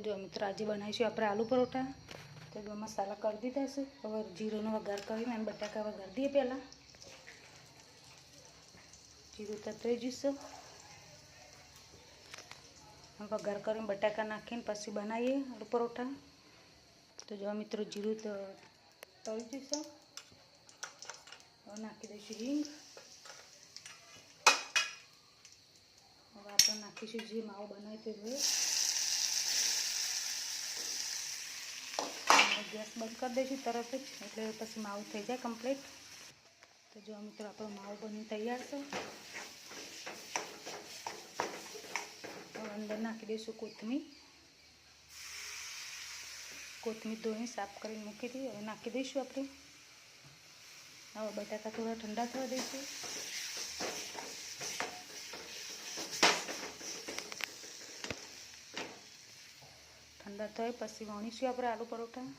જો મિત્રો આજે બનાવીશું આપણે આલુ પરોઠા। તો જો મસાલા કરી દીધા છે। હવે જીરુંનો વઘાર કરીને અને બટાકા વઘાર દઈએ। પહેલાં જીરું તતરી જશે, વઘાર કરીને બટાકા નાખીને પછી બનાવીએ આલુ પરોઠા। તો જો મિત્રો જીરું તળી જશે। હવે નાખી દઈશું હિંગ। હવે આપણે નાખીશું જે માવો બનાવ્યો તે હવે ગેસ બંધ કરી દઈશું તરત જ, એટલે પછી માવો થઈ જાય કમ્પ્લીટ। તો જો મિત્રો આપણો માવો બની તૈયાર છે। હવે અંદર નાખી દઈશું કોથમીર ધોઈને સાફ કરીને મૂકી દઈએ। હવે નાખી દઈશું આપણે। હવે બટાકા થોડા ઠંડા થવા દઈશું। ઠંડા થાય પછી વણીશું આપણે આલુ પરોઠા।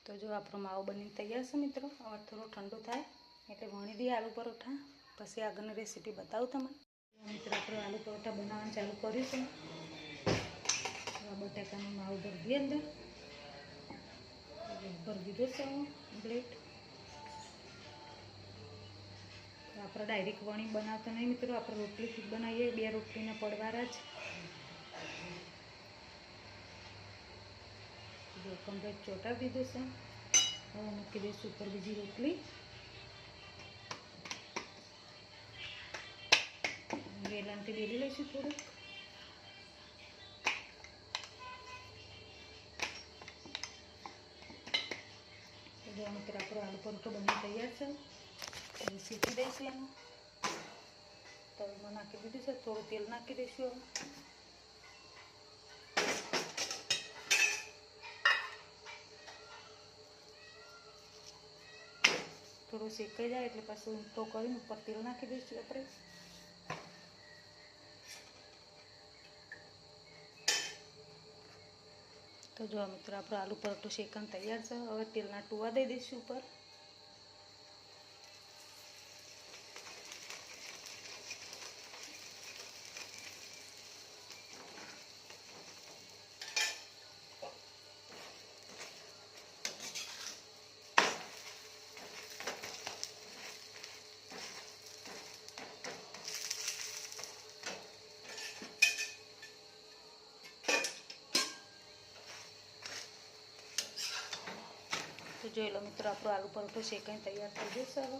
તો જો આપણો માવો બનીને તૈયાર છે મિત્રો। હવે થોડો ઠંડો થાય એટલે વણી દઈએ આલુ પરોઠા, પછી આગળની રેસીપી બતાવું તમને। મિત્રો આપણે આલુ પરોઠા બનાવવાનું ચાલુ કર્યું છે। બટાકાનો માવો ભરી દઈએ અંદર, ભરી દીધો છે કમ્પ્લીટ। આપણે ડાયરેક્ટ વણી બનાવતા નહીં મિત્રો, આપણે રોટલીથી જ બનાવીએ, 2 રોટલીના પડવારા જ। જો કમ્પ્લીટ ચોંટાડી દીધું છે। હવે મૂકી દઈશું ઉપર બીજી રોટલી। વેલણથી બેલી લઈશું થોડુંક। જો મિત્રો આપણો આલુ પરોઠો બની તૈયાર છે। હવે શેકી દઈશું એનું। તળમાં નાખી દીધું છે, થોડું તેલ નાખી દઈશું। થોડું શેકાઈ જાય એટલે પાછું ઊંટો કરીને ઉપર તેલ નાખી દઈશું આપણે। તો જો મિત્રો આપણો આલુ પરોઠો શેકન તૈયાર છે। હવે તેલના ટુવા દઈ દઈશું ઉપર। તો જોઈ લો મિત્રો આપણો આલુ પરોઠો શેકાઈને તૈયાર થઈ જશે। હવે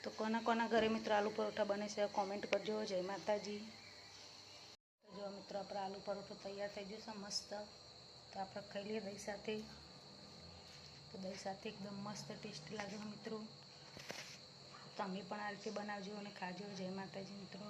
તો કોના ઘરે મિત્રો આલુ પરોઠા બને છે કોમેન્ટ કરજો। જય માતાજી। તો જો મિત્રો આપણો આલુ પરોઠો તૈયાર થઈ જશે મસ્ત। તો આપણે ખાઈ લઈએ દહીં સાથે। તો દહીં સાથે એકદમ મસ્ત ટેસ્ટી લાગે મિત્રો। તમે પણ આ રીતે બનાવજો અને ખાજો। જય માતાજી મિત્રો।